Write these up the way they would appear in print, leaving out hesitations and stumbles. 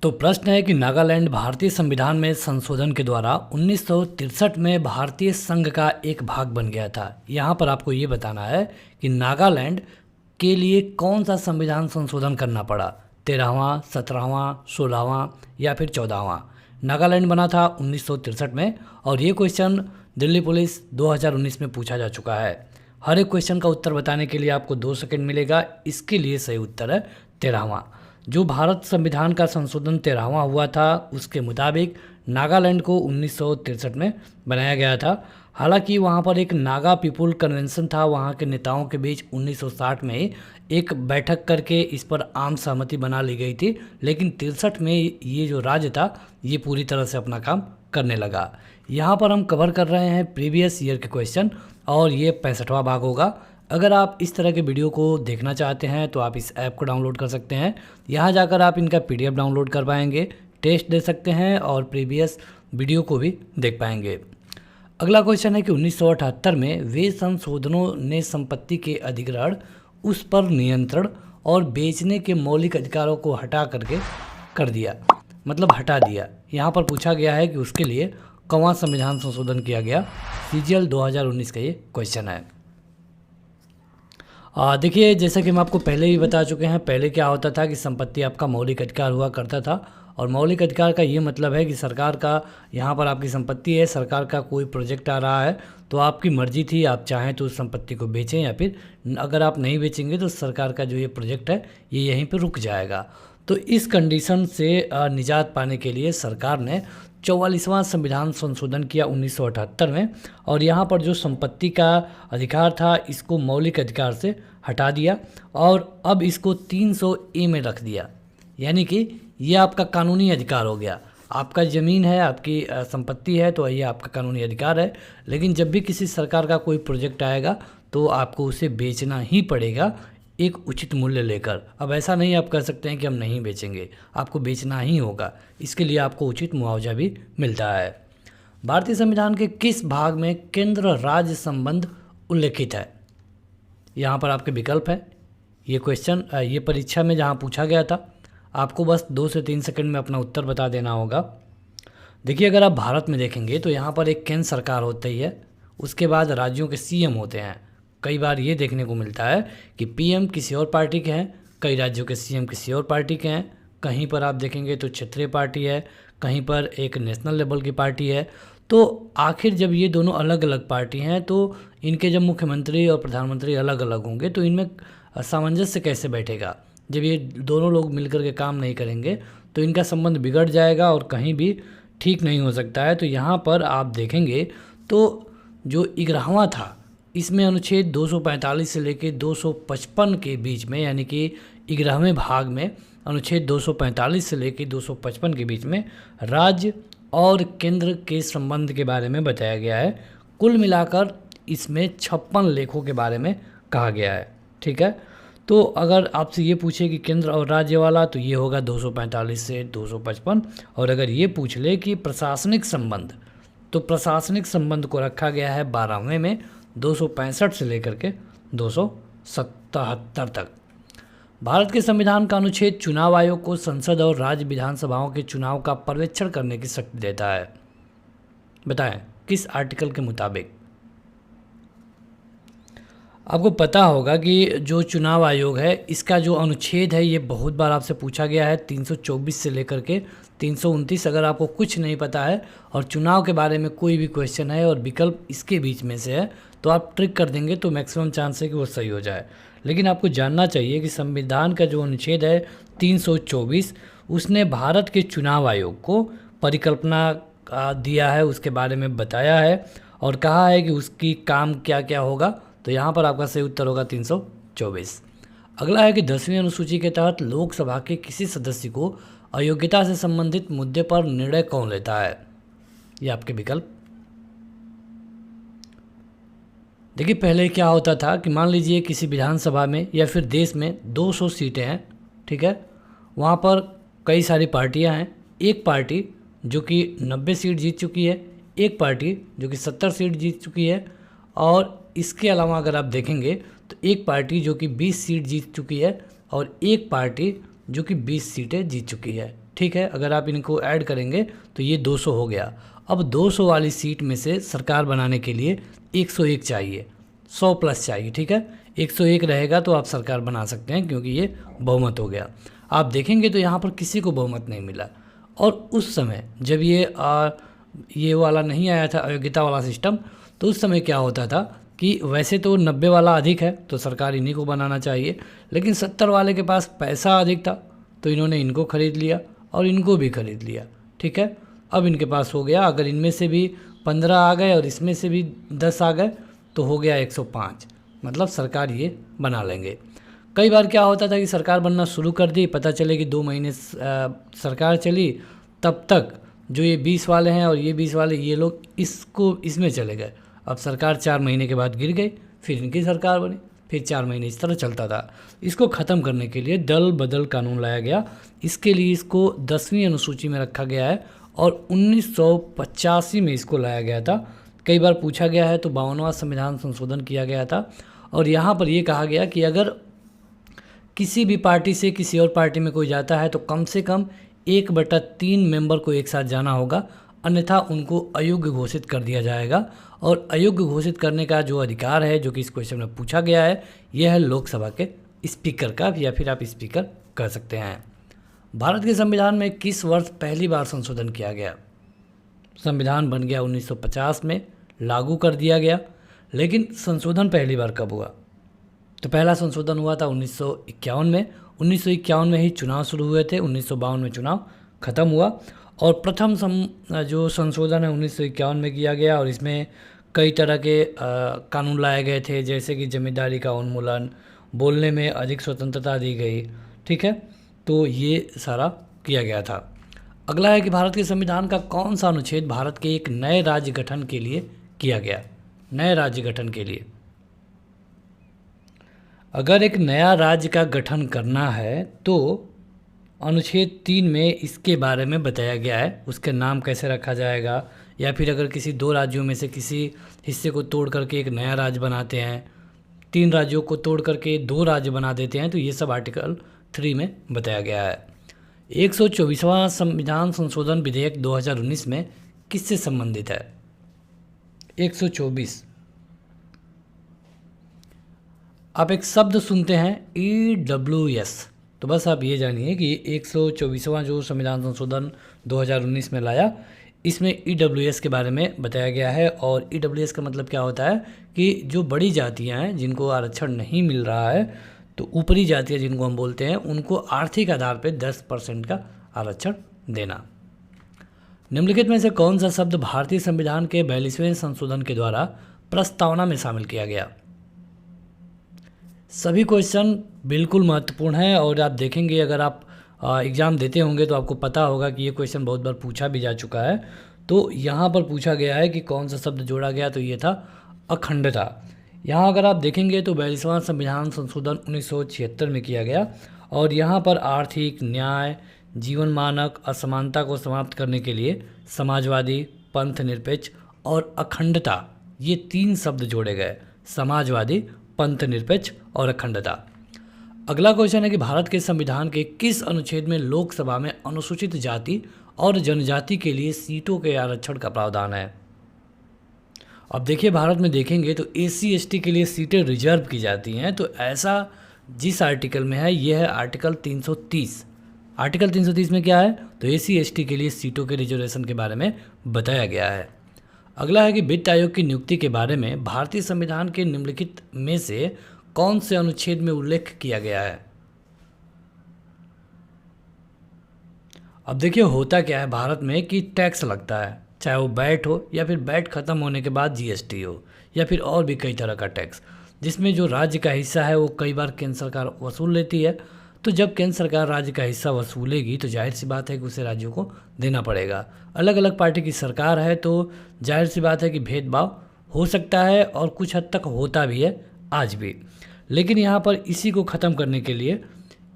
तो प्रश्न है कि नागालैंड भारतीय संविधान में संशोधन के द्वारा 1963 में भारतीय संघ का एक भाग बन गया था। यहाँ पर आपको ये बताना है कि नागालैंड के लिए कौन सा संविधान संशोधन करना पड़ा, 13वां, 17वां, 16वां या फिर 14वां। नागालैंड बना था 1963 में और ये क्वेश्चन दिल्ली पुलिस 2019 में पूछा जा चुका है। हर एक क्वेश्चन का उत्तर बताने के लिए आपको 2 सेकंड मिलेगा। इसके लिए सही उत्तर है 13वां। जो भारत संविधान का संशोधन 13वां हुआ था, उसके मुताबिक नागालैंड को 1963 में बनाया गया था। हालांकि वहाँ पर एक नागा पीपुल कन्वेंशन था, वहाँ के नेताओं के बीच 1960 में एक बैठक करके इस पर आम सहमति बना ली गई थी, लेकिन 63 में ये जो राज्य था ये पूरी तरह से अपना काम करने लगा। यहाँ पर हम कवर कर रहे हैं प्रीवियस ईयर के क्वेश्चन और ये 65वां भाग होगा। अगर आप इस तरह के वीडियो को देखना चाहते हैं तो आप इस ऐप को डाउनलोड कर सकते हैं। यहाँ जाकर आप इनका PDF डाउनलोड कर पाएंगे, टेस्ट दे सकते हैं और प्रीवियस वीडियो को भी देख पाएंगे। अगला क्वेश्चन है कि 1978 में वे संशोधनों ने संपत्ति के अधिग्रहण, उस पर नियंत्रण और बेचने के मौलिक अधिकारों को हटा करके कर दिया, मतलब हटा दिया। यहाँ पर पूछा गया है कि उसके लिए कौन संविधान संशोधन किया गया। CGL 2019 का ये क्वेश्चन है। देखिए, जैसा कि हम आपको पहले ही बता चुके हैं, पहले क्या होता था कि संपत्ति आपका मौलिक अधिकार हुआ करता था और मौलिक अधिकार का ये मतलब है कि सरकार का, यहाँ पर आपकी संपत्ति है, सरकार का कोई प्रोजेक्ट आ रहा है तो आपकी मर्जी थी, आप चाहें तो उस संपत्ति को बेचें या फिर अगर आप नहीं बेचेंगे तो सरकार का जो ये प्रोजेक्ट है ये यहीं पर रुक जाएगा। तो इस कंडीशन से निजात पाने के लिए सरकार ने 44वां संविधान संशोधन किया 1978 में और यहाँ पर जो संपत्ति का अधिकार था इसको मौलिक अधिकार से हटा दिया और अब इसको 300A में रख दिया। यानी कि ये आपका कानूनी अधिकार हो गया। आपका ज़मीन है, आपकी संपत्ति है तो ये आपका कानूनी अधिकार है, लेकिन जब भी किसी सरकार का कोई प्रोजेक्ट आएगा तो आपको उसे बेचना ही पड़ेगा एक उचित मूल्य लेकर। अब ऐसा नहीं आप कह सकते हैं कि हम नहीं बेचेंगे, आपको बेचना ही होगा। इसके लिए आपको उचित मुआवजा भी मिलता है। भारतीय संविधान के किस भाग में केंद्र राज्य संबंध उल्लेखित है? यहाँ पर आपके विकल्प है। ये क्वेश्चन ये परीक्षा में जहाँ पूछा गया था, आपको बस 2 से 3 सेकंड में अपना उत्तर बता देना होगा। देखिए, अगर आप भारत में देखेंगे तो यहाँ पर एक केंद्र सरकार होती है, उसके बाद राज्यों के CM होते हैं। कई बार ये देखने को मिलता है कि PM किसी और पार्टी के हैं, कई राज्यों के CM किसी और पार्टी के हैं। कहीं पर आप देखेंगे तो क्षेत्रीय पार्टी है, कहीं पर एक नेशनल लेवल की पार्टी है। तो आखिर जब ये दोनों अलग अलग पार्टी हैं तो इनके जब मुख्यमंत्री और प्रधानमंत्री अलग अलग होंगे तो इनमें सामंजस्य कैसे बैठेगा? जब ये दोनों लोग मिलकर के काम नहीं करेंगे तो इनका संबंध बिगड़ जाएगा और कहीं भी ठीक नहीं हो सकता है। तो यहाँ पर आप देखेंगे तो जो 11वां था इसमें अनुच्छेद 245 से लेकर 255 के बीच में, यानी कि 11वें भाग में अनुच्छेद 245 से लेकर 255 के बीच में राज्य और केंद्र के संबंध के बारे में बताया गया है। कुल मिलाकर इसमें 56 लेखों के बारे में कहा गया है। ठीक है, तो अगर आपसे ये पूछे कि केंद्र और राज्य वाला तो ये होगा 245 से 255, और अगर ये पूछ ले कि प्रशासनिक संबंध तो प्रशासनिक संबंध को रखा गया है 12वें में 265 से लेकर के 277 तक। भारत के संविधान का अनुच्छेद चुनाव आयोग को संसद और राज्य विधानसभाओं के चुनाव का पर्यवेक्षण करने की शक्ति देता है। बताएं किस आर्टिकल के मुताबिक? आपको पता होगा कि जो चुनाव आयोग है इसका जो अनुच्छेद है ये बहुत बार आपसे पूछा गया है, 324 से लेकर के 329। अगर आपको कुछ नहीं पता है और चुनाव के बारे में कोई भी क्वेश्चन है और विकल्प इसके बीच में से है तो आप ट्रिक कर देंगे तो मैक्सिमम चांस है कि वो सही हो जाए। लेकिन आपको जानना चाहिए कि संविधान का जो अनुच्छेद है 324 उसने भारत के चुनाव आयोग को परिकल्पना दिया है, उसके बारे में बताया है और कहा है कि उसकी काम क्या क्या होगा। तो यहाँ पर आपका सही उत्तर होगा 324। अगला है कि 10वीं अनुसूची के तहत लोकसभा के किसी सदस्य को अयोग्यता से संबंधित मुद्दे पर निर्णय कौन लेता है? ये आपके विकल्प। देखिए, पहले क्या होता था कि मान लीजिए किसी विधानसभा में या फिर देश में 200 सीटें हैं, ठीक है, वहाँ पर कई सारी पार्टियाँ हैं। एक पार्टी जो कि 90 सीट जीत चुकी है, एक पार्टी जो कि 70 सीट जीत चुकी है, और इसके अलावा अगर आप देखेंगे तो एक पार्टी जो कि 20 सीट जीत चुकी है और एक पार्टी जो कि 20 सीटें जीत चुकी है। ठीक है, अगर आप इनको ऐड करेंगे तो ये 200 हो गया। अब 200 वाली सीट में से सरकार बनाने के लिए 101 चाहिए, 100 प्लस चाहिए, ठीक है। 101 रहेगा तो आप सरकार बना सकते हैं, क्योंकि ये बहुमत हो गया। आप देखेंगे तो यहाँ पर किसी को बहुमत नहीं मिला। और उस समय जब ये वाला नहीं आया था, अयोग्यता वाला सिस्टम, तो उस समय क्या होता था कि वैसे तो 90 वाला अधिक है तो सरकार इन्हीं को बनाना चाहिए, लेकिन 70 वाले के पास पैसा अधिक था तो इन्होंने इनको खरीद लिया और इनको भी खरीद लिया, ठीक है। अब इनके पास हो गया, अगर इनमें से भी 15 आ गए और इसमें से भी 10 आ गए तो हो गया 105, मतलब सरकार ये बना लेंगे। कई बार क्या होता था कि सरकार बनना शुरू कर दी, पता चले कि 2 महीने सरकार चली, तब तक जो ये 20 वाले हैं और ये 20 वाले, ये लोग इसमें चले गए। अब सरकार 4 महीने के बाद गिर गई, फिर इनकी सरकार बनी, फिर 4 महीने इस तरह चलता था। इसको ख़त्म करने के लिए दल बदल कानून लाया गया। इसके लिए इसको 10वीं अनुसूची में रखा गया है और 1985 में इसको लाया गया था। कई बार पूछा गया है तो 52वां संविधान संशोधन किया गया था और यहाँ पर ये कहा गया कि अगर किसी भी पार्टी से किसी और पार्टी में कोई जाता है तो कम से कम 1/3 मेंबर को एक साथ जाना होगा, अन्यथा उनको अयोग्य घोषित कर दिया जाएगा। और अयोग्य घोषित करने का जो अधिकार है, जो कि इस क्वेश्चन में पूछा गया है, यह है लोकसभा के स्पीकर का, या फिर आप स्पीकर कह सकते हैं। भारत के संविधान में किस वर्ष पहली बार संशोधन किया गया? संविधान बन गया 1950 में, लागू कर दिया गया, लेकिन संशोधन पहली बार कब हुआ? तो पहला संशोधन हुआ था 1951 में। 1951 में ही चुनाव शुरू हुए थे, 1952 में चुनाव खत्म हुआ और प्रथम जो संशोधन है 1951 में किया गया और इसमें कई तरह के कानून लाए गए थे, जैसे कि जमींदारी का उन्मूलन, बोलने में अधिक स्वतंत्रता दी गई, ठीक है। तो ये सारा किया गया था। अगला है कि भारत के संविधान का कौन सा अनुच्छेद भारत के एक नए राज्य गठन के लिए किया गया? नए राज्य गठन के लिए अगर एक नया राज्य का गठन करना है तो अनुच्छेद 3 में इसके बारे में बताया गया है, उसके नाम कैसे रखा जाएगा, या फिर अगर किसी 2 राज्यों में से किसी हिस्से को तोड़ करके एक नया राज्य बनाते हैं, 3 राज्यों को तोड़ करके 2 राज्य बना देते हैं, तो ये सब आर्टिकल 3 में बताया गया है। 124वां संविधान संशोधन विधेयक 2019 में किससे संबंधित है? 124, आप एक शब्द सुनते हैं EWS, तो बस आप ये जानिए कि 124वां जो संविधान संशोधन 2019 में लाया, इसमें EWS के बारे में बताया गया है। और EWS का मतलब क्या होता है कि जो बड़ी जातियां हैं जिनको आरक्षण नहीं मिल रहा है, तो ऊपरी जातियां जिनको हम बोलते हैं, उनको आर्थिक आधार पर 10% का आरक्षण देना। निम्नलिखित में से कौन सा शब्द भारतीय संविधान के 42वें संशोधन के द्वारा प्रस्तावना में शामिल किया गया? सभी क्वेश्चन बिल्कुल महत्वपूर्ण है और आप देखेंगे, अगर आप एग्ज़ाम देते होंगे तो आपको पता होगा कि ये क्वेश्चन बहुत बार पूछा भी जा चुका है। तो यहाँ पर पूछा गया है कि कौन सा शब्द जोड़ा गया, तो ये था अखंडता। यहाँ अगर आप देखेंगे तो 42वां संविधान संशोधन 1976 में किया गया और यहाँ पर आर्थिक न्याय, जीवन मानक, असमानता को समाप्त करने के लिए समाजवादी, पंथ निरपेक्ष और अखंडता, ये 3 शब्द जोड़े गए, समाजवादी, पंथ निरपेक्ष और अखंडता। अगला क्वेश्चन है कि भारत के संविधान के किस अनुच्छेद में लोकसभा में अनुसूचित जाति और जनजाति के लिए सीटों के आरक्षण का प्रावधान है? अब देखिए, भारत में देखेंगे तो SC ST के लिए सीटें रिजर्व की जाती हैं, तो ऐसा जिस आर्टिकल में है यह है आर्टिकल 330। आर्टिकल 330 में क्या है? तो SC ST के लिए सीटों के रिजर्वेशन के बारे में बताया गया है। अगला है कि वित्त आयोग की नियुक्ति के बारे में भारतीय संविधान के निम्नलिखित में से कौन से अनुच्छेद में उल्लेख किया गया है? अब देखिए, होता क्या है भारत में कि टैक्स लगता है, चाहे वो वैट हो या फिर वैट खत्म होने के बाद GST हो या फिर और भी कई तरह का टैक्स, जिसमें जो राज्य का हिस्सा है वो कई बार केंद्र सरकार वसूल लेती है। तो जब केंद्र सरकार राज्य का हिस्सा वसूलेगी तो जाहिर सी बात है कि उसे राज्यों को देना पड़ेगा। अलग अलग पार्टी की सरकार है तो जाहिर सी बात है कि भेदभाव हो सकता है और कुछ हद तक होता भी है आज भी। लेकिन यहाँ पर इसी को ख़त्म करने के लिए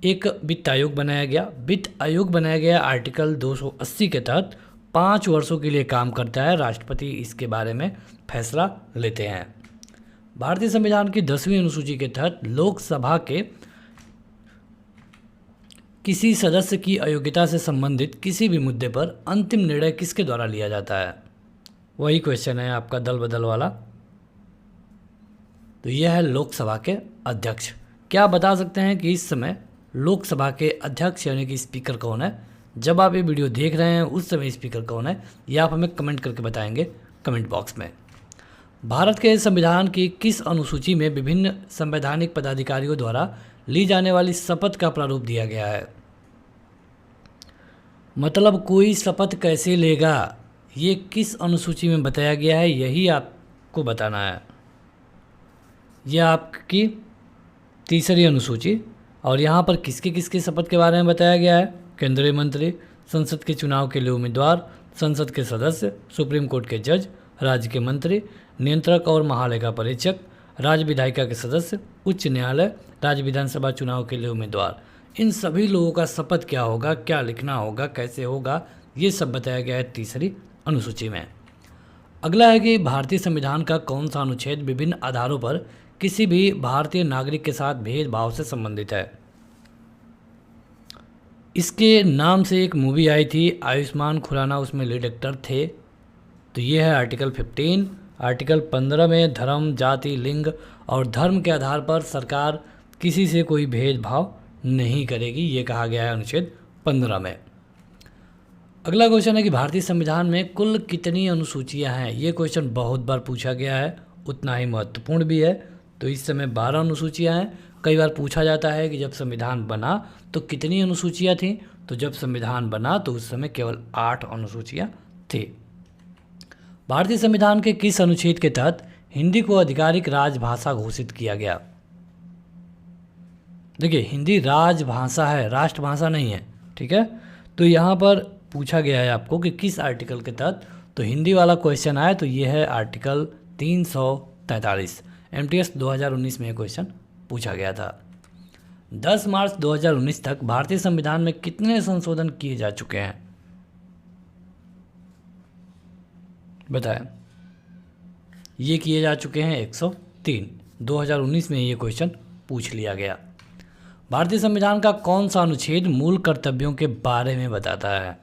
एक वित्त आयोग बनाया गया। वित्त आयोग बनाया गया आर्टिकल 280 के तहत 5 वर्षों के लिए काम करता है। राष्ट्रपति इसके बारे में फैसला लेते हैं। भारतीय संविधान की 10वीं अनुसूची के तहत लोकसभा के किसी सदस्य की अयोग्यता से संबंधित किसी भी मुद्दे पर अंतिम निर्णय किसके द्वारा लिया जाता है? वही क्वेश्चन है आपका दल बदल वाला। तो यह है लोकसभा के अध्यक्ष। क्या आप बता सकते हैं कि इस समय लोकसभा के अध्यक्ष यानी कि स्पीकर कौन है? जब आप ये वीडियो देख रहे हैं उस समय स्पीकर कौन है, यह आप हमें कमेंट करके बताएंगे कमेंट बॉक्स में। भारत के संविधान की किस अनुसूची में विभिन्न संवैधानिक पदाधिकारियों द्वारा ली जाने वाली शपथ का प्रारूप दिया गया है? मतलब कोई शपथ कैसे लेगा, ये किस अनुसूची में बताया गया है, यही आपको बताना है। यह आपकी तीसरी अनुसूची, और यहाँ पर किसके किसके शपथ के बारे में बताया गया है? केंद्रीय मंत्री, संसद के चुनाव के लिए उम्मीदवार, संसद के सदस्य, सुप्रीम कोर्ट के जज, राज्य के मंत्री, नियंत्रक और महालेखा परीक्षक, राज्य विधायिका के सदस्य, उच्च न्यायालय, राज्य विधानसभा चुनाव के लिए उम्मीदवार। इन सभी लोगों का शपथ क्या होगा, क्या लिखना होगा, कैसे होगा, ये सब बताया गया है तीसरी अनुसूची में। अगला है कि भारतीय संविधान का कौन सा अनुच्छेद विभिन्न आधारों पर किसी भी भारतीय नागरिक के साथ भेदभाव से संबंधित है? इसके नाम से एक मूवी आई थी, आयुष्मान खुराना उसमें लीड एक्टर थे। तो ये है आर्टिकल 15। आर्टिकल 15 में धर्म, जाति, लिंग और धर्म के आधार पर सरकार किसी से कोई भेदभाव नहीं करेगी, ये कहा गया है अनुच्छेद 15 में। अगला क्वेश्चन है कि भारतीय संविधान में कुल कितनी अनुसूचियां हैं? ये क्वेश्चन बहुत बार पूछा गया है, उतना ही महत्वपूर्ण भी है। तो इस समय 12 अनुसूचियां हैं। कई बार पूछा जाता है कि जब संविधान बना तो कितनी अनुसूचियां थीं? तो जब संविधान बना तो उस समय केवल 8 अनुसूचियां थी। भारतीय संविधान के किस अनुच्छेद के तहत हिंदी को आधिकारिक राजभाषा घोषित किया गया? देखिए, हिंदी राजभाषा है, राष्ट्रभाषा नहीं है, ठीक है। तो यहाँ पर पूछा गया है आपको कि किस आर्टिकल के तहत, तो हिंदी वाला क्वेश्चन आया तो ये है आर्टिकल 343। MTS 2019 में ये क्वेश्चन पूछा गया था। 10 मार्च 2019 तक भारतीय संविधान में कितने संशोधन किए जा चुके हैं? बताएं। ये किए जा चुके हैं 103। 2019 में ये क्वेश्चन पूछ लिया गया। भारतीय संविधान का कौन सा अनुच्छेद मूल कर्तव्यों के बारे में बताता है?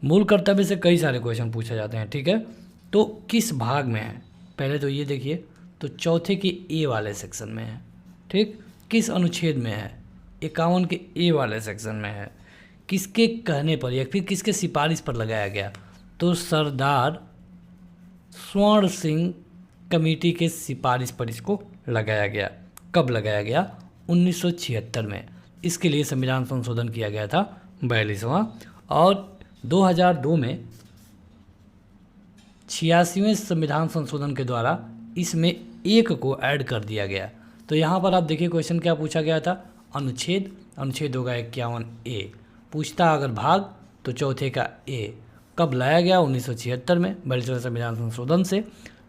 मूल कर्तव्य से कई सारे क्वेश्चन पूछे जाते हैं, ठीक है। तो किस भाग में है? पहले तो ये देखिए, तो चौथे के ए वाले सेक्शन में है, ठीक। किस अनुच्छेद में है? 51 के ए वाले सेक्शन में है। किसके कहने पर या फिर किसके सिफारिश पर लगाया गया? तो सरदार स्वर्ण सिंह कमेटी के सिफारिश पर इसको लगाया गया। कब लगाया गया? 1976 में। इसके लिए संविधान संशोधन किया गया था 42वां, और 2002 में 86वें संविधान संशोधन के द्वारा इसमें एक को ऐड कर दिया गया। तो यहाँ पर आप देखिए क्वेश्चन क्या पूछा गया था? अनुच्छेद होगा 51A। पूछता अगर भाग तो चौथे का ए। कब लाया गया? 1976 में 42वें संविधान संशोधन से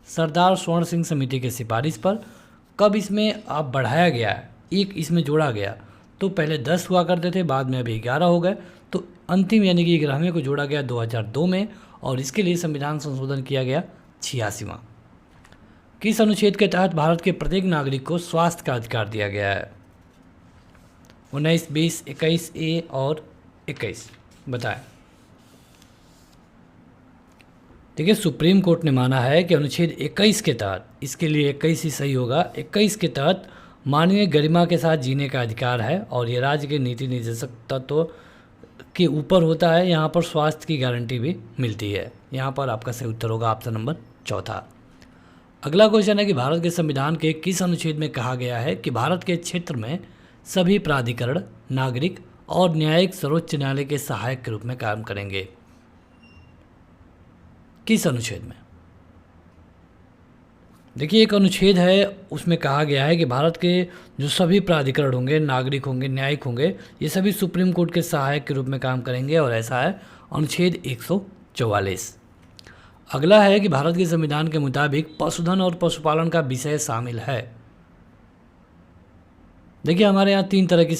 सरदार स्वर्ण सिंह समिति के सिफारिश पर। कब इसमें आप बढ़ाया गया? एक इसमें जोड़ा गया। तो पहले 10 हुआ करते थे, बाद में अभी 11 हो गए। तो अंतिम यानी कि 11वें को जोड़ा गया 2002 में, और इसके लिए संविधान संशोधन किया गया 86वां। किस अनुच्छेद के तहत भारत के प्रत्येक नागरिक को स्वास्थ्य का अधिकार दिया गया है? 19, 20, 21A और 21 बताएं। देखिए, सुप्रीम कोर्ट ने माना है कि अनुच्छेद 21 के तहत, इसके लिए 21 ही सही होगा, 21 के तहत मानवीय गरिमा के साथ जीने का अधिकार है, और ये राज्य के नीति निर्देशक तत्व के ऊपर होता है। यहाँ पर स्वास्थ्य की गारंटी भी मिलती है। यहाँ पर आपका सही उत्तर होगा ऑप्शन नंबर चौथा। अगला क्वेश्चन है कि भारत के संविधान के किस अनुच्छेद में कहा गया है कि भारत के क्षेत्र में सभी प्राधिकरण, नागरिक और न्यायिक सर्वोच्च न्यायालय के सहायक के रूप में काम करेंगे? किस अनुच्छेद में? देखिए, एक अनुच्छेद है, उसमें कहा गया है कि भारत के जो सभी प्राधिकरण होंगे, नागरिक होंगे, न्यायिक होंगे, ये सभी सुप्रीम कोर्ट के सहायक के रूप में काम करेंगे, और ऐसा है अनुच्छेद 144। अगला है कि भारत के संविधान के मुताबिक पशुधन और पशुपालन का विषय शामिल है। देखिए, हमारे यहाँ 3 तरह की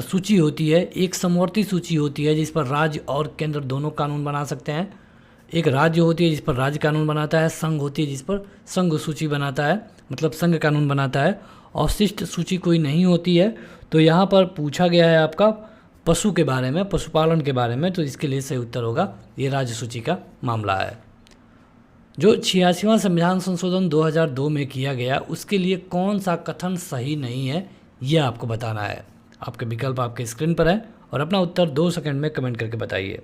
सूची होती है। एक समवर्ती सूची होती है जिस पर राज्य और केंद्र दोनों कानून बना सकते हैं। एक राज्य होती है जिस पर राज्य कानून बनाता है। संघ होती है जिस पर संघ सूची बनाता है, मतलब संघ कानून बनाता है। अवशिष्ट सूची कोई नहीं होती है। तो यहाँ पर पूछा गया है आपका पशु के बारे में, पशुपालन के बारे में, तो इसके लिए सही उत्तर होगा ये राज्य सूची का मामला है। जो 86वां संविधान संशोधन 2002 में किया गया उसके लिए कौन सा कथन सही नहीं है, यह आपको बताना है। आपके विकल्प आपके स्क्रीन पर है और अपना उत्तर 2 सेकंड में कमेंट करके बताइए।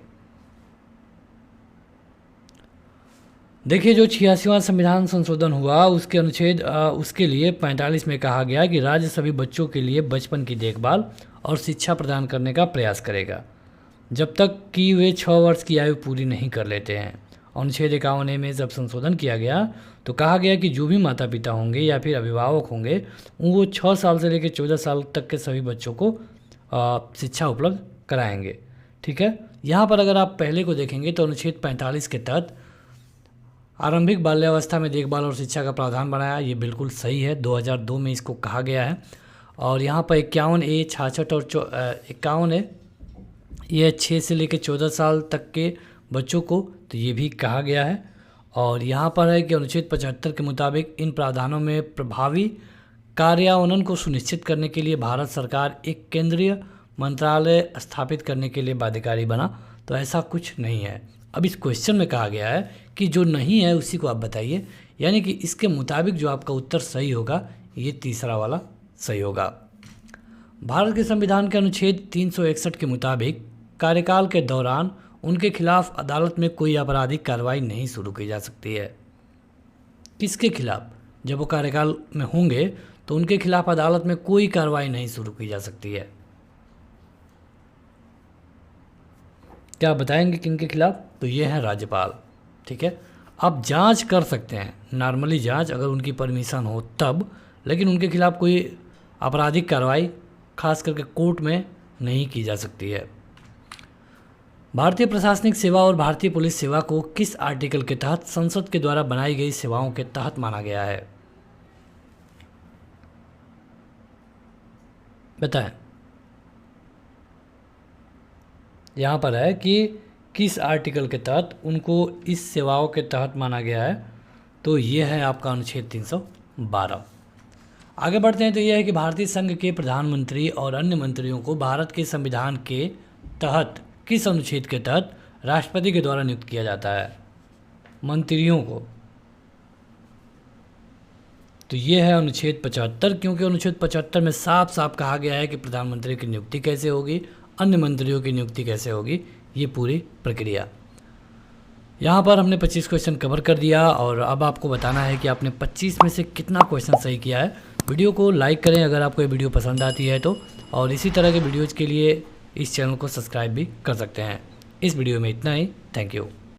देखिए, जो 86वां संविधान संशोधन हुआ उसके अनुच्छेद उसके लिए 45 में कहा गया कि राज्य सभी बच्चों के लिए बचपन की देखभाल और शिक्षा प्रदान करने का प्रयास करेगा जब तक कि वे 6 वर्ष की आयु पूरी नहीं कर लेते हैं। अनुच्छेद 51 में जब संशोधन किया गया तो कहा गया कि जो भी माता पिता होंगे या फिर अभिभावक होंगे वो 6 साल से लेकर 14 साल तक के सभी बच्चों को शिक्षा उपलब्ध कराएंगे। ठीक है, यहाँ पर अगर आप पहले को देखेंगे तो अनुच्छेद 45 के तहत आरंभिक बाल्यावस्था में देखभाल और शिक्षा का प्रावधान बनाया, ये बिल्कुल सही है। 2002 में इसको कहा गया है। और यहाँ पर 51A, 66 और 51 है, यह 6 से लेकर 14 साल तक के बच्चों को, तो ये भी कहा गया है। और यहाँ पर है कि अनुच्छेद 75 के मुताबिक इन प्रावधानों में प्रभावी कार्यान्वयन को सुनिश्चित करने के लिए भारत सरकार एक केंद्रीय मंत्रालय स्थापित करने के लिए बाध्यकारी बना, तो ऐसा कुछ नहीं है। अब इस क्वेश्चन में कहा गया है कि जो नहीं है उसी को आप बताइए, यानी कि इसके मुताबिक जो आपका उत्तर सही होगा ये तीसरा वाला सही होगा। भारत के संविधान के अनुच्छेद 361 के मुताबिक कार्यकाल के दौरान उनके खिलाफ अदालत में कोई आपराधिक कार्रवाई नहीं शुरू की जा सकती है। किसके खिलाफ? जब वो कार्यकाल में होंगे तो उनके खिलाफ अदालत में कोई कार्रवाई नहीं शुरू की जा सकती है। क्या बताएंगे किनके खिलाफ? तो ये है राज्यपाल। ठीक है, आप जांच कर सकते हैं, नॉर्मली जांच अगर उनकी परमिशन हो तब, लेकिन उनके खिलाफ कोई आपराधिक कार्रवाई खास करके कोर्ट में नहीं की जा सकती है। भारतीय प्रशासनिक सेवा और भारतीय पुलिस सेवा को किस आर्टिकल के तहत संसद के द्वारा बनाई गई सेवाओं के तहत माना गया है? बताएं। यहाँ पर है कि किस आर्टिकल के तहत उनको इस सेवाओं के तहत माना गया है, तो ये है आपका अनुच्छेद 312। आगे बढ़ते हैं तो यह है कि भारतीय संघ के प्रधानमंत्री और अन्य मंत्रियों को भारत के संविधान के तहत किस अनुच्छेद के तहत राष्ट्रपति के द्वारा नियुक्त किया जाता है? मंत्रियों को, तो ये है अनुच्छेद 75, क्योंकि अनुच्छेद 75 में साफ साफ कहा गया है कि प्रधानमंत्री की नियुक्ति कैसे होगी, अन्य मंत्रियों की नियुक्ति कैसे होगी, ये पूरी प्रक्रिया। यहाँ पर हमने 25 क्वेश्चन कवर कर दिया और अब आपको बताना है कि आपने 25 में से कितना क्वेश्चन सही किया है। वीडियो को लाइक करें अगर आपको ये वीडियो पसंद आती है तो, और इसी तरह के वीडियोज़ के लिए इस चैनल को सब्सक्राइब भी कर सकते हैं। इस वीडियो में इतना ही। Thank you.